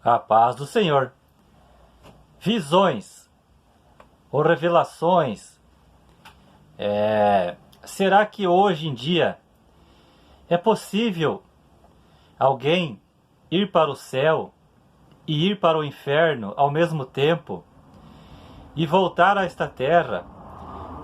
A paz do Senhor. Visões ou revelações. Será que hoje em dia é possível alguém ir para o céu e ir para o inferno ao mesmo tempo e voltar a esta terra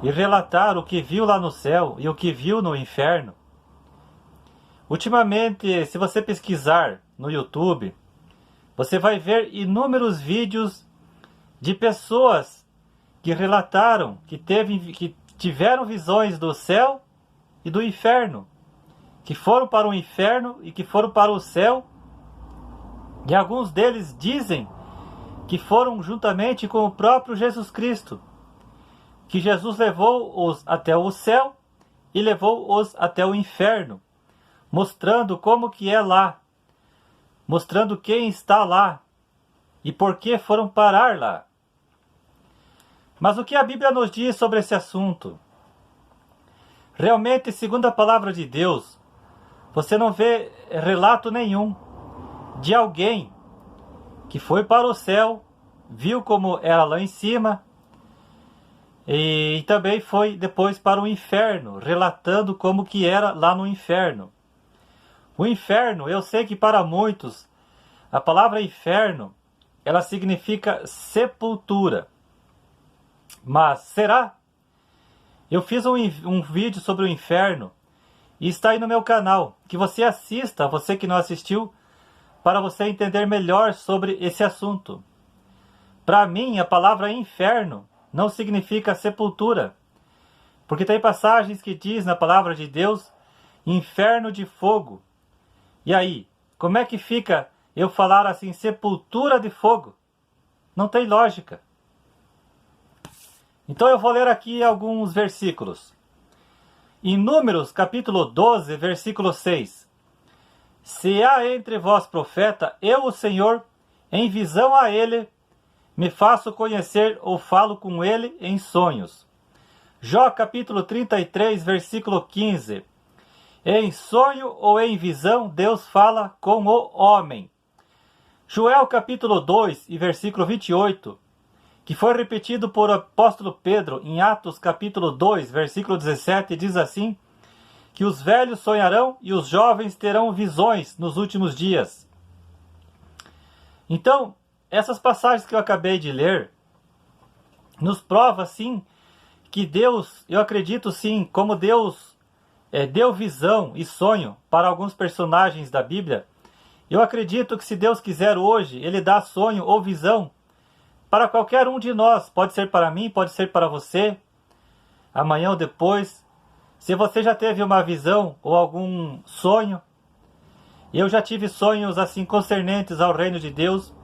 e relatar o que viu lá no céu e o que viu no inferno? Ultimamente, se você pesquisar no YouTube, você vai ver inúmeros vídeos de pessoas que relataram que tiveram visões do céu e do inferno, que foram para o inferno e que foram para o céu, e alguns deles dizem que foram juntamente com o próprio Jesus Cristo, que Jesus levou-os até o céu e levou-os até o inferno, mostrando como que é lá, mostrando quem está lá e por que foram parar lá. Mas o que a Bíblia nos diz sobre esse assunto? Realmente, segundo a palavra de Deus, você não vê relato nenhum de alguém que foi para o céu, viu como era lá em cima, e também foi depois para o inferno, relatando como que era lá no inferno. O inferno, eu sei que para muitos, a palavra inferno, ela significa sepultura. Mas será? Eu fiz um vídeo sobre o inferno e está aí no meu canal. Que você assista, você que não assistiu, para você entender melhor sobre esse assunto. Para mim, a palavra inferno não significa sepultura, porque tem passagens que diz na palavra de Deus, inferno de fogo. E aí, como é que fica eu falar assim, sepultura de fogo? Não tem lógica. Então eu vou ler aqui alguns versículos. Em Números, capítulo 12, versículo 6. Se há entre vós profeta, eu, o Senhor, em visão a ele, me faço conhecer ou falo com ele em sonhos. Jó, capítulo 33, versículo 15. Em sonho ou em visão, Deus fala com o homem. Joel capítulo 2 e versículo 28, que foi repetido por apóstolo Pedro em Atos capítulo 2, versículo 17, diz assim, que os velhos sonharão e os jovens terão visões nos últimos dias. Então, essas passagens que eu acabei de ler, nos prova sim que Deus, eu acredito sim, como Deus deu visão e sonho para alguns personagens da Bíblia, eu acredito que se Deus quiser hoje, Ele dá sonho ou visão para qualquer um de nós. Pode ser para mim, pode ser para você, amanhã ou depois. Se você já teve uma visão ou algum sonho, eu já tive sonhos assim concernentes ao reino de Deus.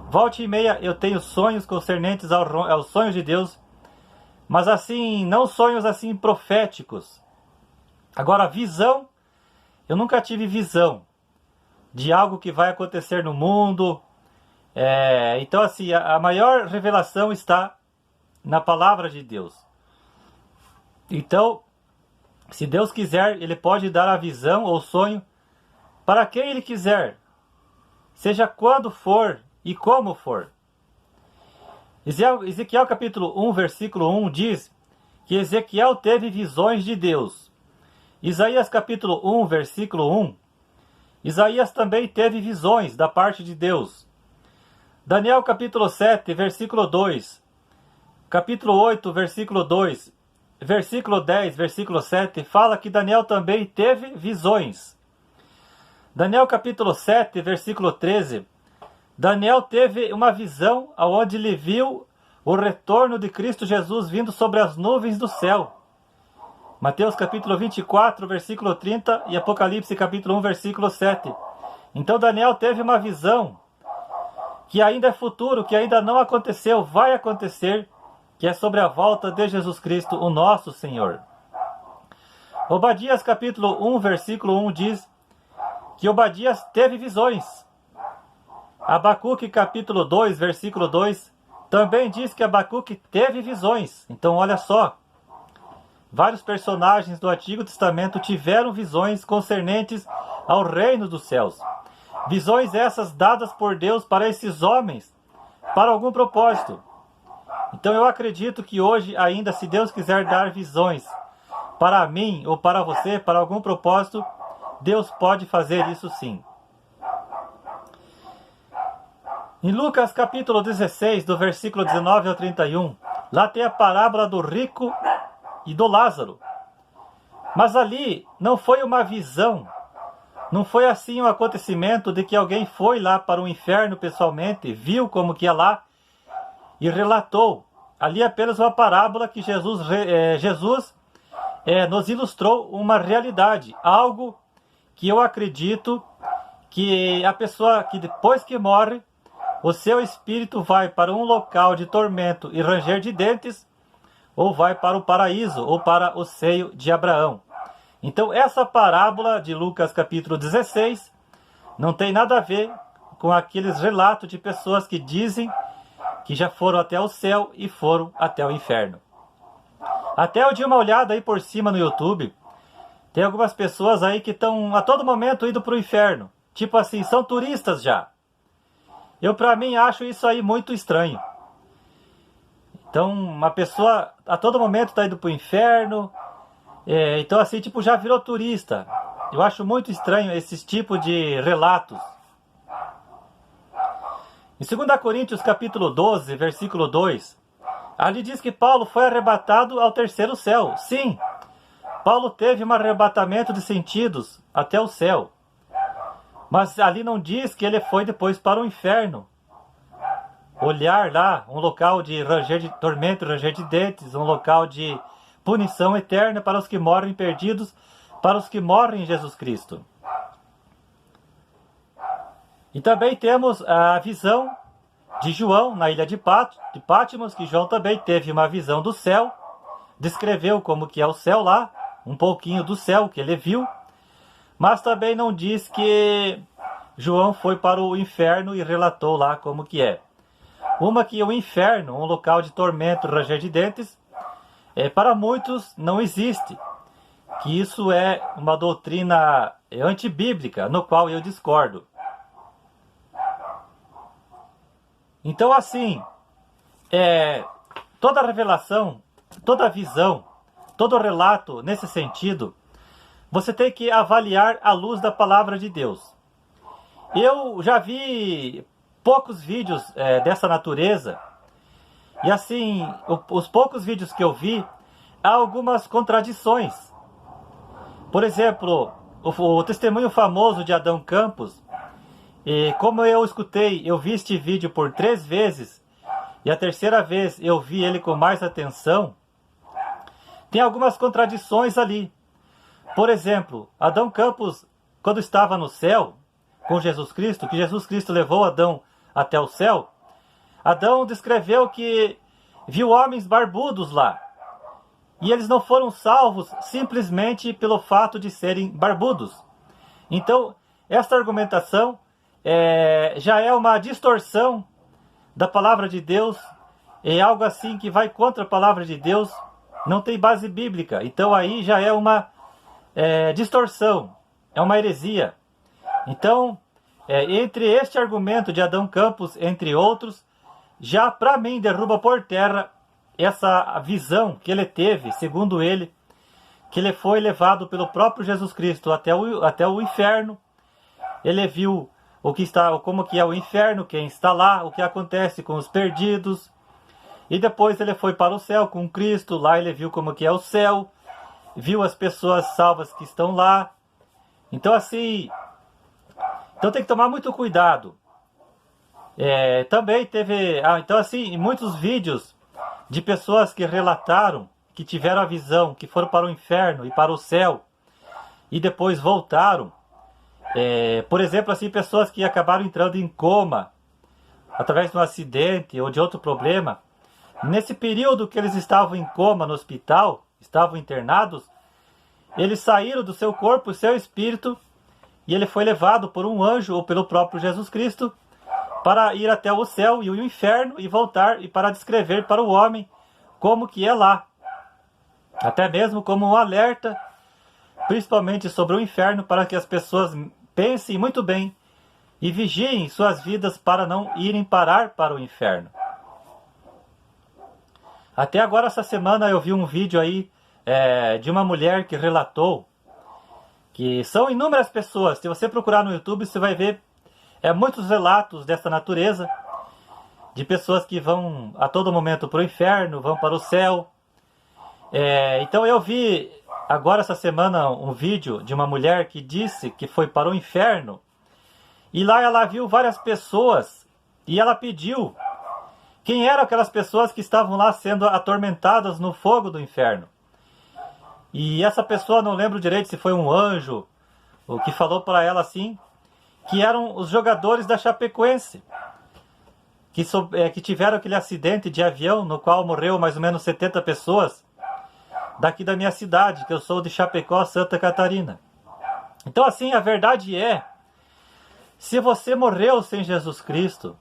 Volta e meia eu tenho sonhos concernentes aos sonhos de Deus, mas assim, não sonhos assim proféticos. Agora, visão, eu nunca tive visão de algo que vai acontecer no mundo. Então, assim, a maior revelação está na palavra de Deus. Então, se Deus quiser, Ele pode dar a visão ou sonho para quem Ele quiser, seja quando for e como for. Ezequiel capítulo 1, versículo 1 diz que Ezequiel teve visões de Deus. Isaías capítulo 1, versículo 1, Isaías também teve visões da parte de Deus. Daniel capítulo 7, versículo 2, capítulo 8, versículo 2, versículo 10, versículo 7, fala que Daniel também teve visões. Daniel capítulo 7, versículo 13, Daniel teve uma visão onde ele viu o retorno de Cristo Jesus vindo sobre as nuvens do céu. Mateus capítulo 24, versículo 30 e Apocalipse capítulo 1, versículo 7. Então Daniel teve uma visão que ainda é futuro, que ainda não aconteceu, vai acontecer, que é sobre a volta de Jesus Cristo, o nosso Senhor. Obadias capítulo 1, versículo 1 diz que Obadias teve visões. Abacuque capítulo 2, versículo 2, também diz que Abacuque teve visões. Então olha só, vários personagens do Antigo Testamento tiveram visões concernentes ao reino dos céus. Visões essas dadas por Deus para esses homens, para algum propósito. Então eu acredito que hoje ainda, se Deus quiser dar visões para mim ou para você, para algum propósito, Deus pode fazer isso sim. Em Lucas capítulo 16, do versículo 19 ao 31, lá tem a parábola do rico e do Lázaro. Mas ali não foi uma visão, não foi assim um acontecimento de que alguém foi lá para o inferno pessoalmente, viu como que ia lá e relatou. Ali é apenas uma parábola que Jesus nos ilustrou uma realidade, algo que eu acredito que a pessoa que depois que morre, o seu espírito vai para um local de tormento e ranger de dentes, ou vai para o paraíso, ou para o seio de Abraão. Então essa parábola de Lucas capítulo 16 não tem nada a ver com aqueles relatos de pessoas que dizem que já foram até o céu e foram até o inferno. Até eu dei uma olhada aí por cima no YouTube, tem algumas pessoas aí que estão a todo momento indo para o inferno. Tipo assim, são turistas já. Eu, para mim, acho isso aí muito estranho. Então, uma pessoa a todo momento está indo para o inferno. Então, assim, tipo, já virou turista. Eu acho muito estranho esses tipos de relatos. Em 2 Coríntios, capítulo 12, versículo 2, ali diz que Paulo foi arrebatado ao terceiro céu. Sim, Paulo teve um arrebatamento de sentidos até o céu. Mas ali não diz que ele foi depois para o inferno. Olhar lá, um local de ranger de tormento, ranger de dentes, um local de punição eterna para os que morrem perdidos, para os que morrem em Jesus Cristo. E também temos a visão de João na ilha de Patmos, que João também teve uma visão do céu, descreveu como que é o céu lá, um pouquinho do céu que ele viu, mas também não diz que João foi para o inferno e relatou lá como que é. Uma que o inferno, um local de tormento, ranger de dentes, para muitos não existe. Que isso é uma doutrina antibíblica, no qual eu discordo. Então assim, toda revelação, toda visão, todo relato nesse sentido, você tem que avaliar à luz da palavra de Deus. Eu já vi poucos vídeos dessa natureza, e assim, os poucos vídeos que eu vi, há algumas contradições. Por exemplo, o testemunho famoso de Adão Campos, e como eu escutei, eu vi este vídeo por 3 vezes, e a terceira vez eu vi ele com mais atenção, tem algumas contradições ali. Por exemplo, Adão Campos, quando estava no céu com Jesus Cristo, que Jesus Cristo levou Adão até o céu, Adão descreveu que viu homens barbudos lá. E eles não foram salvos simplesmente pelo fato de serem barbudos. Então, esta argumentação já é uma distorção da palavra de Deus, é algo assim que vai contra a palavra de Deus, não tem base bíblica. Então aí já é uma distorção, é uma heresia. Então, entre este argumento de Adão Campos, entre outros, já para mim derruba por terra essa visão que ele teve, segundo ele, que ele foi levado pelo próprio Jesus Cristo até o inferno. Ele viu como que é o inferno, quem está lá, o que acontece com os perdidos. E depois ele foi para o céu com Cristo, lá ele viu como que é o céu, viu as pessoas salvas que estão lá. Então assim, tem que tomar muito cuidado. Também teve, então assim, muitos vídeos de pessoas que relataram que tiveram a visão, que foram para o inferno e para o céu e depois voltaram. Por exemplo, assim, pessoas que acabaram entrando em coma através de um acidente ou de outro problema. Nesse período que eles estavam em coma no hospital, estavam internados, eles saíram do seu corpo, seu espírito, e ele foi levado por um anjo ou pelo próprio Jesus Cristo para ir até o céu e o inferno e voltar, e para descrever para o homem como que é lá. Até mesmo como um alerta, principalmente sobre o inferno, para que as pessoas pensem muito bem e vigiem suas vidas para não irem parar para o inferno. Até agora, essa semana, eu vi um vídeo aí de uma mulher que relatou que são inúmeras pessoas. Se você procurar no YouTube, você vai ver muitos relatos dessa natureza, de pessoas que vão a todo momento para o inferno, vão para o céu. Então eu vi agora essa semana um vídeo de uma mulher que disse que foi para o inferno, e lá ela viu várias pessoas, e ela pediu quem eram aquelas pessoas que estavam lá sendo atormentadas no fogo do inferno. E essa pessoa, não lembro direito se foi um anjo, o que falou para ela assim, que eram os jogadores da Chapecoense, que tiveram aquele acidente de avião no qual morreu mais ou menos 70 pessoas, daqui da minha cidade, que eu sou de Chapecó, Santa Catarina. Então assim, a verdade se você morreu sem Jesus Cristo,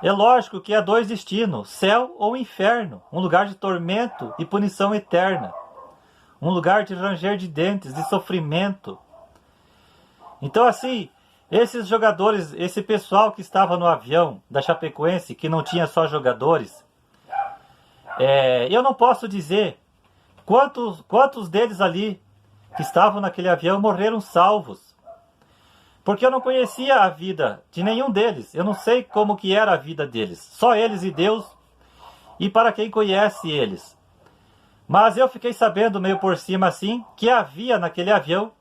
é lógico que há dois destinos, céu ou inferno, um lugar de tormento e punição eterna, um lugar de ranger de dentes, de sofrimento. Então assim, esses jogadores, esse pessoal que estava no avião da Chapecoense, que não tinha só jogadores, eu não posso dizer quantos deles ali que estavam naquele avião morreram salvos. Porque eu não conhecia a vida de nenhum deles. Eu não sei como que era a vida deles. Só eles e Deus, e para quem conhece eles. Mas eu fiquei sabendo meio por cima assim, que havia naquele avião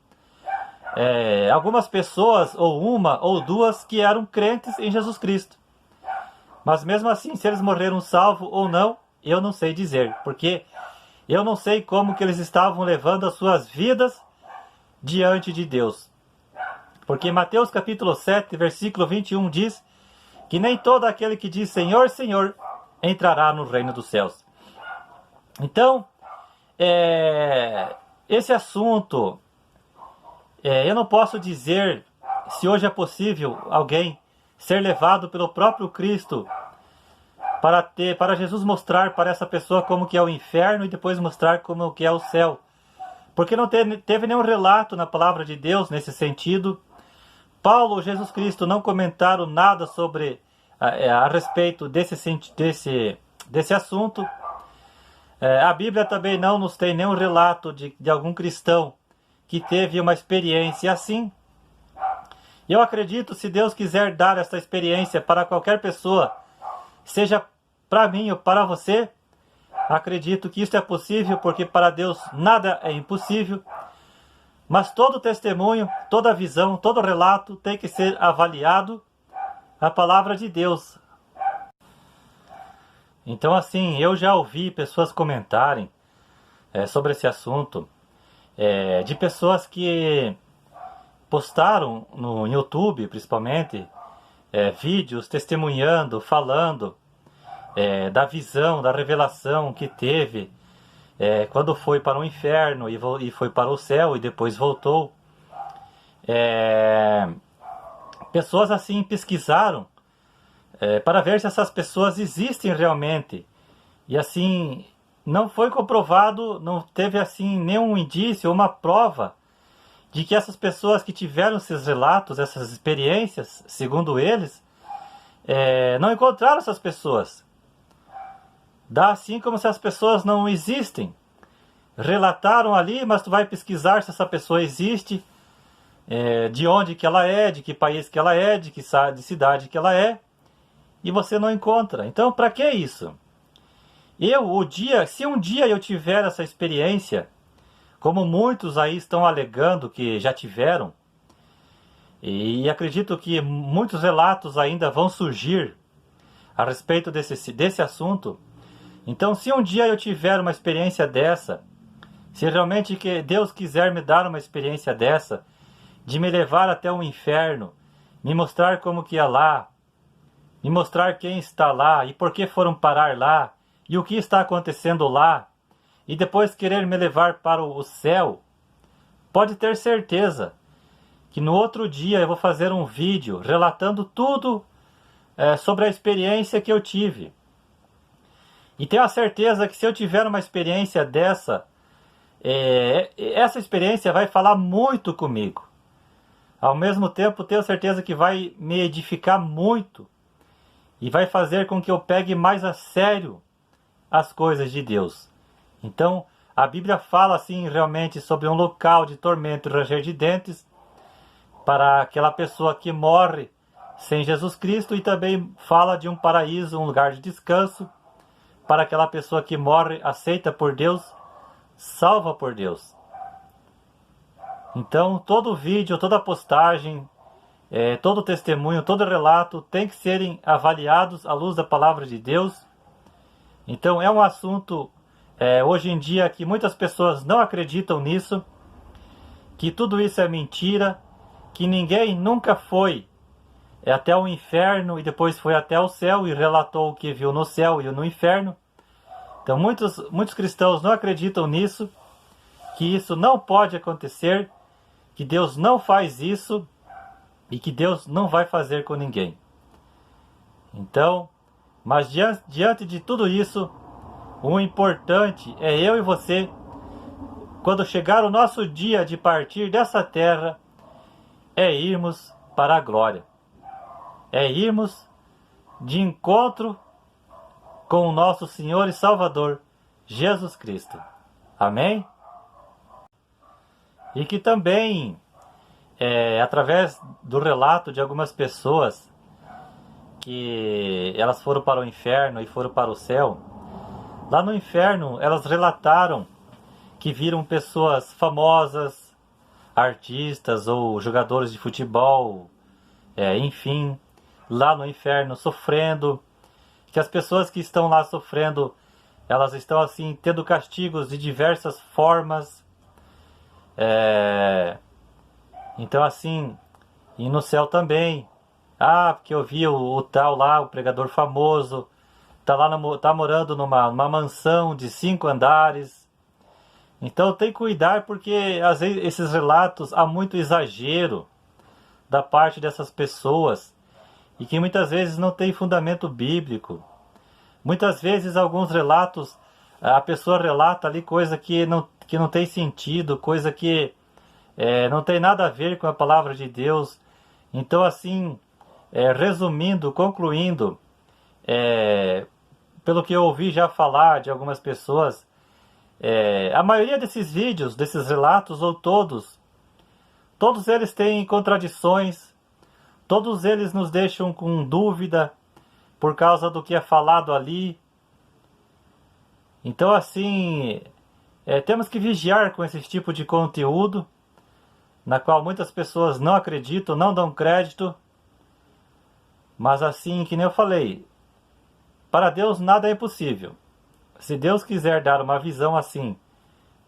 algumas pessoas, ou uma ou duas, que eram crentes em Jesus Cristo. Mas mesmo assim, se eles morreram salvos ou não, eu não sei dizer. Porque eu não sei como que eles estavam levando as suas vidas diante de Deus. Porque Mateus capítulo 7, versículo 21 diz que nem todo aquele que diz Senhor, Senhor, entrará no reino dos céus. Então, esse assunto, eu não posso dizer se hoje é possível alguém ser levado pelo próprio Cristo para Jesus mostrar para essa pessoa como que é o inferno e depois mostrar como que é o céu. Porque não teve nenhum relato na palavra de Deus nesse sentido. Paulo ou Jesus Cristo não comentaram nada sobre a respeito desse assunto. A Bíblia também não nos tem nenhum relato de algum cristão que teve uma experiência assim. Eu acredito, se Deus quiser dar essa experiência para qualquer pessoa, seja para mim ou para você, acredito que isso é possível, porque para Deus nada é impossível. Mas todo testemunho, toda visão, todo relato tem que ser avaliado a palavra de Deus. Então assim, eu já ouvi pessoas comentarem sobre esse assunto, de pessoas que postaram no YouTube, principalmente, vídeos testemunhando, falando da visão, da revelação que teve quando foi para o inferno e foi para o céu e depois voltou. Pessoas assim pesquisaram para ver se essas pessoas existem realmente. E assim, não foi comprovado, não teve assim nenhum indício, uma prova de que essas pessoas que tiveram esses relatos, essas experiências, segundo eles, não encontraram essas pessoas. Dá assim como se as pessoas não existem. Relataram ali, mas tu vai pesquisar se essa pessoa existe, de onde que ela é, de que país que ela é, de que cidade que ela é, e você não encontra. Então, para que isso? Se um dia eu tiver essa experiência, como muitos aí estão alegando que já tiveram, e acredito que muitos relatos ainda vão surgir a respeito desse assunto. Então, se um dia eu tiver uma experiência dessa, se realmente que Deus quiser me dar uma experiência dessa, de me levar até o inferno, me mostrar como que é lá, me mostrar quem está lá e por que foram parar lá, e o que está acontecendo lá, e depois querer me levar para o céu, pode ter certeza que no outro dia eu vou fazer um vídeo relatando tudo sobre a experiência que eu tive. E tenho a certeza que se eu tiver uma experiência dessa, essa experiência vai falar muito comigo. ao mesmo tempo tenho certeza que vai me edificar muito e vai fazer com que eu pegue mais a sério as coisas de Deus. Então, a Bíblia fala assim realmente sobre um local de tormento e ranger de dentes para aquela pessoa que morre sem Jesus Cristo, e também fala de um paraíso, um lugar de descanso para aquela pessoa que morre aceita por Deus, salva por Deus. Então, todo vídeo, toda postagem, todo testemunho, todo relato tem que serem avaliados à luz da palavra de Deus. Então, é um assunto, hoje em dia, que muitas pessoas não acreditam nisso, que tudo isso é mentira, que ninguém nunca foi até o inferno e depois foi até o céu e relatou o que viu no céu e no inferno. Então, muitos cristãos não acreditam nisso, que isso não pode acontecer, que Deus não faz isso e que Deus não vai fazer com ninguém. Então, mas diante de tudo isso, o importante é eu e você, quando chegar o nosso dia de partir dessa terra, é irmos para a glória. É irmos de encontro com o nosso Senhor e Salvador, Jesus Cristo. Amém? E que também, através do relato de algumas pessoas que elas foram para o inferno e foram para o céu, lá no inferno elas relataram que viram pessoas famosas, artistas ou jogadores de futebol, enfim, lá no inferno sofrendo, que as pessoas que estão lá sofrendo, elas estão assim tendo castigos de diversas formas. Então assim, e no céu também, porque eu vi o tal lá, o pregador famoso, tá morando numa mansão de 5 andares. Então tem que cuidar, porque às vezes esses relatos há muito exagero da parte dessas pessoas e que muitas vezes não tem fundamento bíblico. Muitas vezes alguns relatos, a pessoa relata ali coisa que não tem sentido, coisa que não tem nada a ver com a palavra de Deus. Então assim, resumindo, concluindo, pelo que eu ouvi já falar de algumas pessoas, a maioria desses vídeos, desses relatos, ou todos eles têm contradições, todos eles nos deixam com dúvida por causa do que é falado ali. Então assim, temos que vigiar com esse tipo de conteúdo, na qual muitas pessoas não acreditam, não dão crédito. Mas assim, que nem eu falei, para Deus nada é impossível. Se Deus quiser dar uma visão assim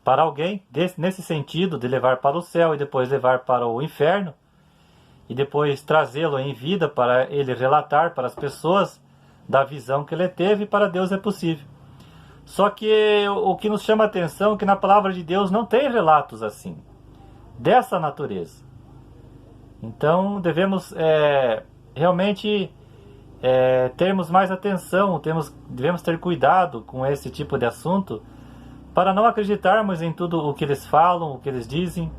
para alguém, nesse sentido, de levar para o céu e depois levar para o inferno, e depois trazê-lo em vida para ele relatar para as pessoas da visão que ele teve, para Deus é possível. Só que o que nos chama a atenção é que na palavra de Deus não tem relatos assim, dessa natureza. Então devemos realmente termos mais atenção, devemos ter cuidado com esse tipo de assunto, para não acreditarmos em tudo o que eles falam, o que eles dizem.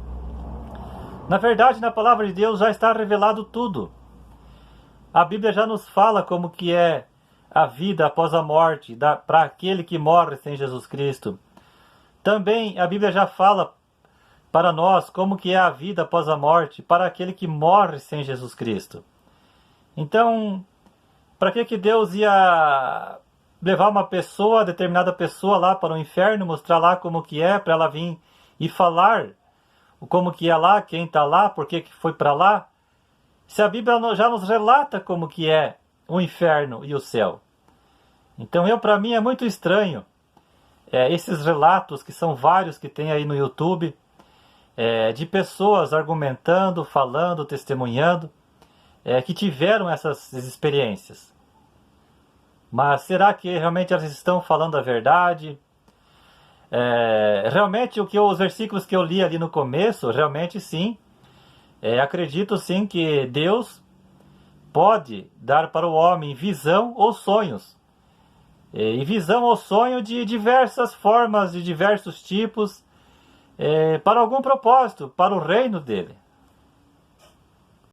Na verdade, na palavra de Deus já está revelado tudo. A Bíblia já nos fala como que é a vida após a morte, para aquele que morre sem Jesus Cristo. Também a Bíblia já fala para nós como que é a vida após a morte, para aquele que morre sem Jesus Cristo. Então, para que Deus ia levar uma pessoa, determinada pessoa lá para o inferno, mostrar lá como que é, para ela vir e falar como que é lá, quem está lá, por que foi para lá? Se a Bíblia já nos relata como que é o inferno e o céu. Então para mim é muito estranho esses relatos, que são vários que tem aí no YouTube, de pessoas argumentando, falando, testemunhando, que tiveram essas experiências. Mas será que realmente elas estão falando a verdade? Realmente os versículos que eu li ali no começo, realmente sim, acredito sim que Deus pode dar para o homem visão ou sonhos. E visão ou sonho de diversas formas, de diversos tipos, para algum propósito, para o reino dele.